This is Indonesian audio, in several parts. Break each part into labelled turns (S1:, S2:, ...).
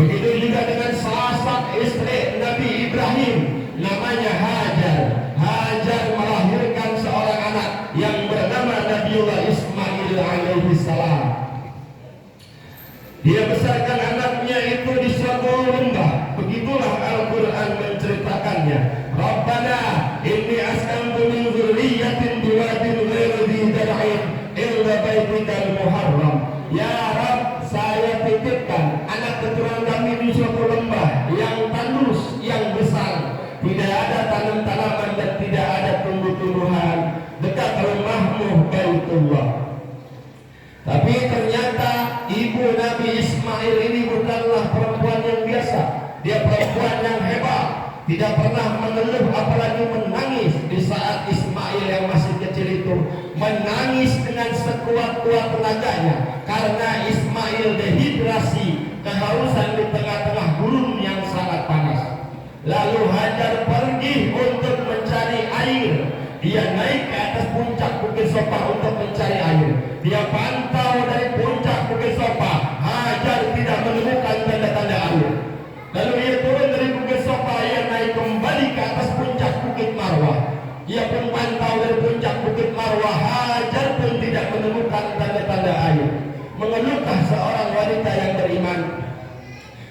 S1: Begitu juga dengan salah istri Nabi Ibrahim, namanya Hajar. Hajar melahirkan seorang anak yang bernama Nabiullah Ismail alaihi salam. Dia besarkan anaknya itu di suatu lembah. Begitulah Al-Quran menceritakannya. Rabbana inni askantu min dzurriyyatin biwadin ghairi dzi zar'in illa baitikal muharram. Ya Rabb, saya titipkan anak keturunan kami di suatu lembah yang tandus, yang besar. Tidak ada tanam-tanaman dan tidak ada tumbuh-tumbuhan dekat rumahmu Baitullah. Tapi ternyata ibu Nabi Ismail ini bukanlah perempuan yang biasa. Dia perempuan yang hebat, tidak pernah mengeluh apalagi menangis. Di saat Ismail yang masih kecil itu menangis dengan sekuat-kuat tenaganya karena Ismail dehidrasi, kehausan di tengah-tengah gurun yang sangat panas. Lalu Hajar pergi untuk mencari air. Dia naik ke atas puncak Bukit Sofa untuk mencari air. Dia pantau dari puncak Bukit Sofa. Hajar tidak menemukan tanda-tanda air. Lalu dia turun dari Bukit Sofa. Ia naik kembali ke atas puncak Bukit Marwah. Ia pun pantau dari puncak Bukit Marwah. Hajar pun tidak menemukan tanda-tanda air. Mengeluhkah seorang wanita yang beriman?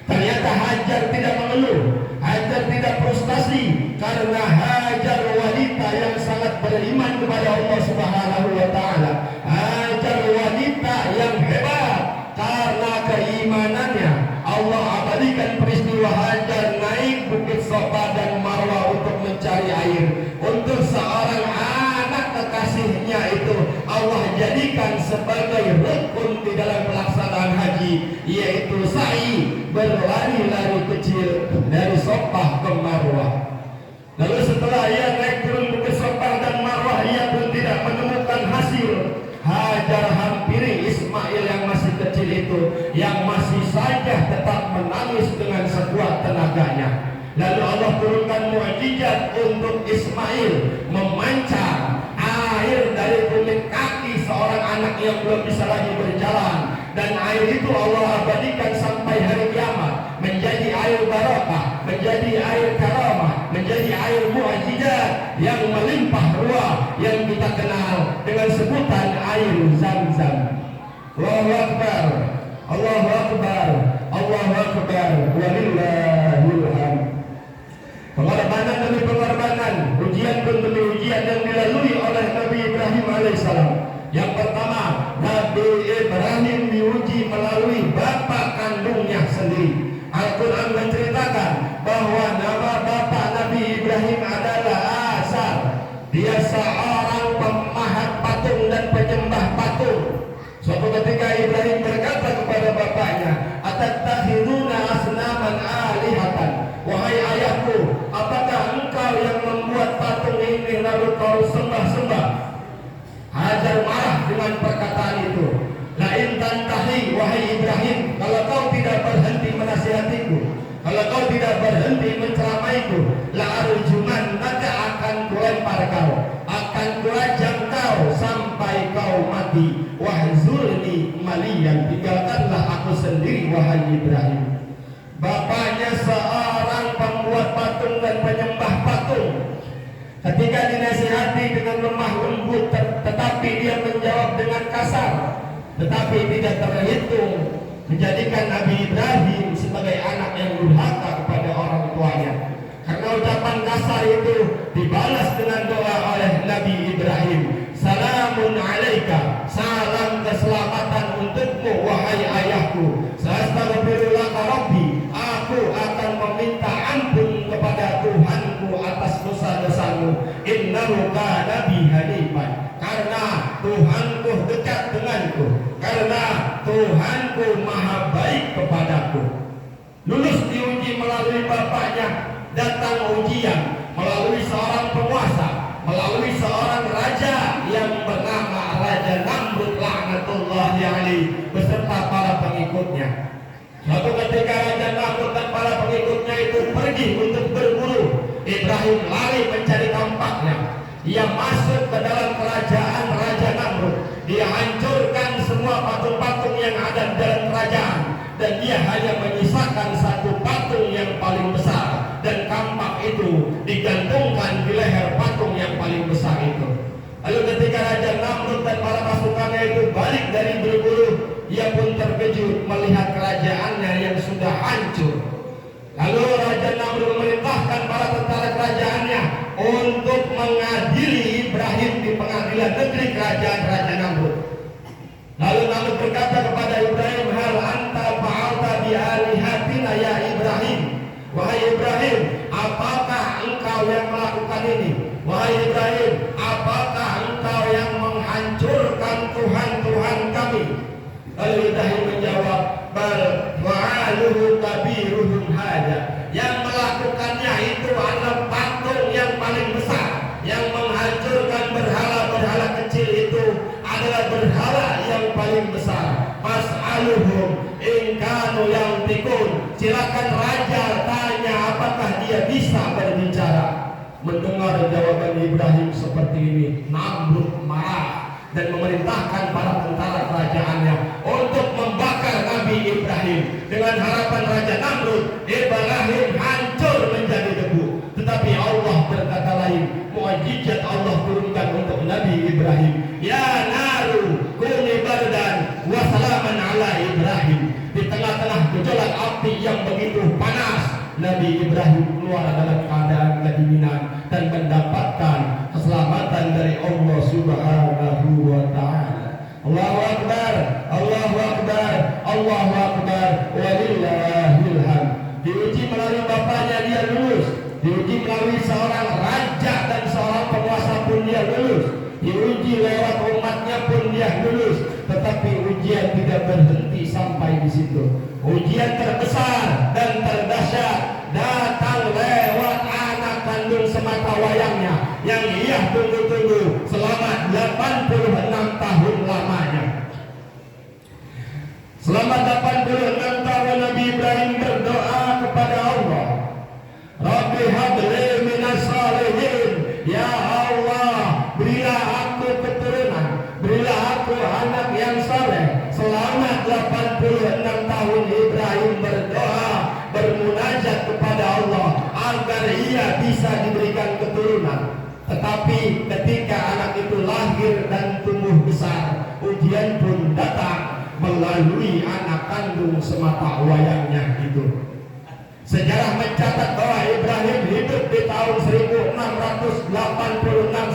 S1: Ternyata Hajar tidak mengeluh. Hajar tidak frustasi karena Hajar wanita yang sangat beriman kepada Allah Subhanahu wa taala. Hajar wanita yang hebat karena keimanannya. Allah abadikan peristiwa Hajar naik Bukit Sofa dan Marwah untuk mencari air. Untuk seorang anak kekasihnya itu Allah jadikan sebagai rukun di dalam pelaksanaan haji, yaitu sa'i, berlari-lari kecil dari Sofa ke Marwah. Lalu setelah ia naik turun Bukit Sofa dan Marwah, ia pun tidak menemukan hasil. Hajar hampiri Ismail yang masih kecil itu, yang masih saja tetap menangis dengan sekuat tenaganya. Lalu Allah turunkan mukjizat untuk Ismail, memancar air dari kulit kaki seorang anak yang belum bisa lagi berjalan. Dan air itu Allah abadikan sampai hari kiamat, menjadi air barakah, menjadi air karamah, menjadi air mukjizat yang melimpah ruah, yang kita kenal dengan sebutan air Zam-Zam. Allahu Akbar, Allahu Akbar, Allahu Akbar, walillahil hamd. Pengorbanan demi pengorbanan, ujian pun demi ujian yang dilalui oleh Nabi Ibrahim alaihissalam. Yang pertama, Nabi Ibrahim diuji melalui bapak kandungnya sendiri. Al-Quran menceritakan bahwa nama bapak Nabi Ibrahim adalah Azar. Dia seorang pemahat patung dan penyembah patung. Suatu ketika Ibrahim berkata kepada bapaknya, "Atattakhiduna asnaman alihatan?" Wahai ayahku, apakah engkau yang membuat patung ini lalu kau sembah-sembah? Hajar marah dengan perkataan itu. Lain tantahi, wahai Ibrahim, kalau kau tidak berhenti menasihatiku, kalau kau tidak berhenti menceramaiku, la arjuman, maka akan kulempar kau, akan kurajam kau sampai kau mati. Wahzurni maliyan, tinggalkanlah aku sendiri, wahai Ibrahim. Bapaknya seorang pembuat patung dan penyembah patung. Ketika dinasihati dengan lemah lembut, tetapi dia menjawab dengan kasar, tetapi tidak terhitung, menjadikan Nabi Ibrahim sebagai anak yang durhaka kepada orang tuanya. Karena ucapan kasar itu dibalas dengan doa oleh Nabi Ibrahim. Salamun alaika, salam keselamatan untukmu wahai ayahku. Astaghfirullah Rabbi, aku akan meminta ampun kepada Tuhanku atas dosa-dosamu. Innahu kana bi hanifan, karena Tuhanku dekat denganku, karena Tuhanku maha baik kepadaku. Lulus diuji melalui bapaknya, datang ujian melalui seorang penguasa, melalui seorang raja yang bernama Raja Namrud laknatullahi alaihi beserta para pengikutnya. Suatu ketika Raja Namrud dan para pengikutnya itu pergi untuk berburu, Ibrahim lari mencari tampaknya. Ia masuk ke dalam kerajaan Raja Namrud. Dia hancurkan semua patung-patung yang ada di dalam kerajaan, dan dia hanya menyisakan kerajaannya yang sudah hancur. Lalu Raja Namrud memerintahkan para tentara kerajaannya untuk mengadili Ibrahim di pengadilan negeri kerajaan Raja Namrud. Lalu Namrud berkata kepada Ibrahim, hal anta fa'alta bi alihatina ya Ibrahim. Wahai Ibrahim, apakah engkau yang melakukan ini? Wahai Ibrahim, apakah engkau yang menghancurkan Tuhan-Tuhan kami? Lalu Ibrahim menjawab, bal fa'aluhu kabiruhum hada. Yang melakukannya itu adalah patung yang paling besar. Yang menghancurkan berhala-berhala kecil itu adalah berhala yang paling besar. Fas'aluhum in kanu yantiqun. Silakan raja tanya apakah dia bisa berbicara. Mendengar jawaban Ibrahim seperti ini, Namrud marah dan memerintahkan para tentara kerajaannya untuk membakar Nabi Ibrahim. Dengan harapan Raja Namrud, Ibrahim hancur menjadi debu. Tetapi Allah berkata lain, mukjizat Allah turunkan untuk Nabi Ibrahim. Ya naru kuni bardan wa salaman ala Ibrahim. Di tengah-tengah gejolak api yang begitu panas, Nabi Ibrahim keluar dalam keadaan kedinginan dan mendapatkan keselamatan dari Allah Subhanahu wa taala. Allahu akbar, Allahu akbar, Allahu akbar, walillahil hamd. Diuji melalui bapaknya dia lulus, diuji melalui seorang raja dan seorang penguasa pun dia lulus, diuji lewat umatnya pun dia lulus. Tetapi ujian tidak berhenti sampai di situ. Ujian terbesar dan terdahsyat datang lewat anak kandung semata wayangnya yang ia tunggu-tunggu selama 86 tahun lamanya. Selama 86 tahun Nabi Ibrahim berdoa kepada Allah, Rabbi habli minas salihin. Ya Allah, berilah aku keturunan, berilah aku anak yang saleh. Selama 86 tahun Ibrahim berdoa, bermunajat kepada Allah agar ia bisa diberikan keturunan. Tetapi ketika anak itu lahir dan tumbuh besar, ujian pun datang melalui anak kandung semata wayangnya itu. Sejarah mencatat bahwa Ibrahim hidup di tahun 1686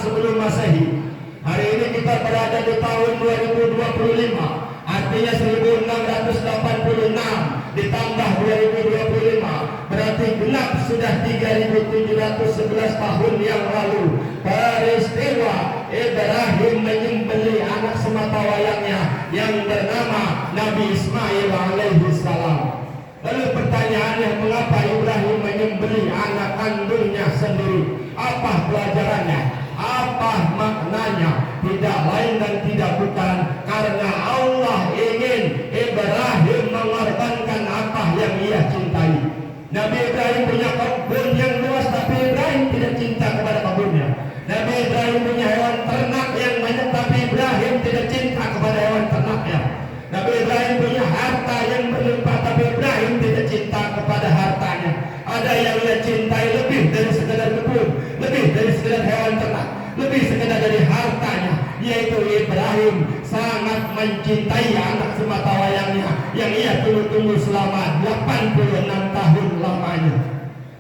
S1: sebelum Masehi. Hari ini kita berada di tahun 2025. Artinya 1686 ditambah 2025 berarti genap sudah 3711 tahun yang lalu peristiwa Ibrahim menyembelih anak semata wayangnya yang bernama Nabi Ismail alaihi salam. Lalu pertanyaannya, mengapa Ibrahim menyembelih anak kandungnya sendiri? Apa pelajarannya? Apa maknanya? Tidak lain dan tidak bukan karena Allah ingin Ibrahim mengorbankan apa yang ia cintai. Nabi Ibrahim punya kebun yang luas, tapi Ibrahim tidak cinta kepada kebunnya. Nabi Ibrahim punya hewan ternak yang banyak, tapi Ibrahim tidak cinta kepada hewan ternaknya. Nabi Ibrahim punya harta yang berlimpah, tapi Ibrahim tidak cinta kepada hartanya. Ada yang ia cintai lebih dari sekedar kebun, lebih dari sekedar hewan ternak, lebih sekedar dari hartanya, yaitu Ibrahim sangat mencintai anak semata wayangnya yang ia tunggu-tunggu selama 86 tahun lamanya.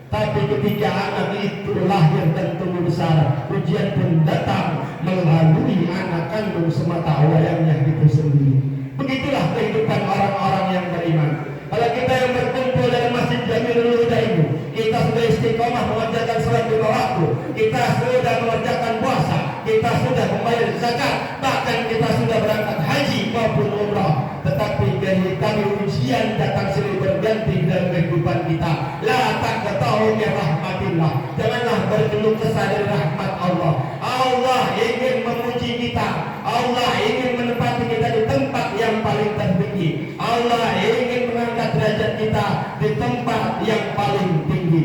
S1: Tapi ketika anak itu lahir dan tumbuh besar, ujian pun datang melalui anak kandung semata wayangnya itu sendiri. Begitulah kehidupan orang-orang yang beriman. Kalau kita yang berkumpul dalam Masjid Jamilul Huda ini, kita sudah istiqomah mengerjakan sholat lima waktu, kita sudah mengerjakan puasa, kita sudah membayar zakat, bahkan kita sudah berangkat haji maupun umrah. Tetapi dari kami ujian datang silih berganti dalam kehidupan kita. La taqnatu min rahmatillah. Janganlah berkeluh kesah dari rahmat Allah. Allah ingin memuji kita. Allah ingin menempati kita di tempat yang paling tertinggi. Allah ingin mengangkat derajat kita di tempat yang paling tinggi.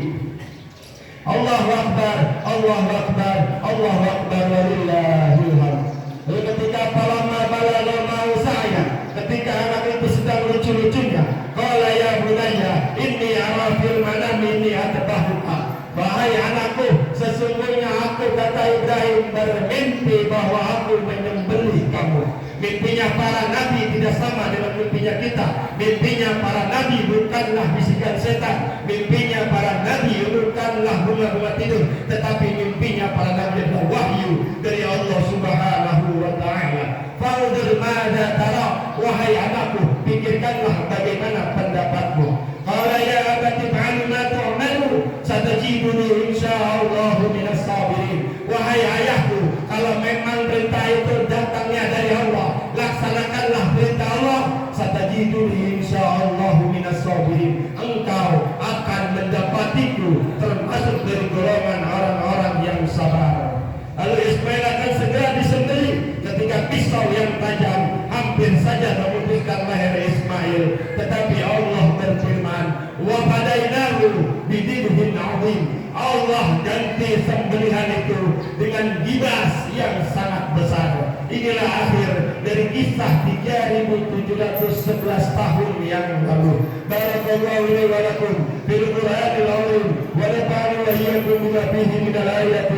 S1: Allahu Akbar, Allahu Akbar, Allahu Akbar, walillahil hamd. Lalu ketika falamma balagha ma'u sa'ya, ketika anak itu sedang lucu-lucunya, qala ya bunayya inni ara fil manami inni atbahuka. Wahai anakku, sesungguhnya aku, kata Ibrahim, bermimpi bahwa aku menyembelih kamu. Mimpinya para nabi tidak sama dengan mimpinya kita. Mimpinya para nabi bukanlah bisikan setan. Mimpinya para nabi bukanlah bunga-bunga tidur, tetapi mimpinya para nabi adalah wahyu dari Allah Subhanahu wa taala. Fanzur madza tara, wahai anakku, pikirkanlah bagaimana pendapatmu. Qala ya abati fa'al ma tu'malu, satajiduni insyaallah minas sabirin. Wahai ayahku, kalau memang perintah itu datangnya dari Allah, laksanakanlah perintah Allah. Satajiduni insyaallah minas sabirin. Engkau akan mendapatiku termasuk dari golongan orang-orang yang sabar. Lalu Ismail akan segera disembelih. Ketika pisau yang tajam hampir saja memutuskan leher Ismail, tetapi Allah berfirman, wa fadainahu bidibhin 'azim. Allah ganti sembelihan itu dengan gibas yang sangat besar. Inilah akhir dari kisah 3711 tahun yang lalu. Barakallahu li wa lakum fil Qur'anil 'azim wa nafa'ani wa iyyakum bima fihi minal ayati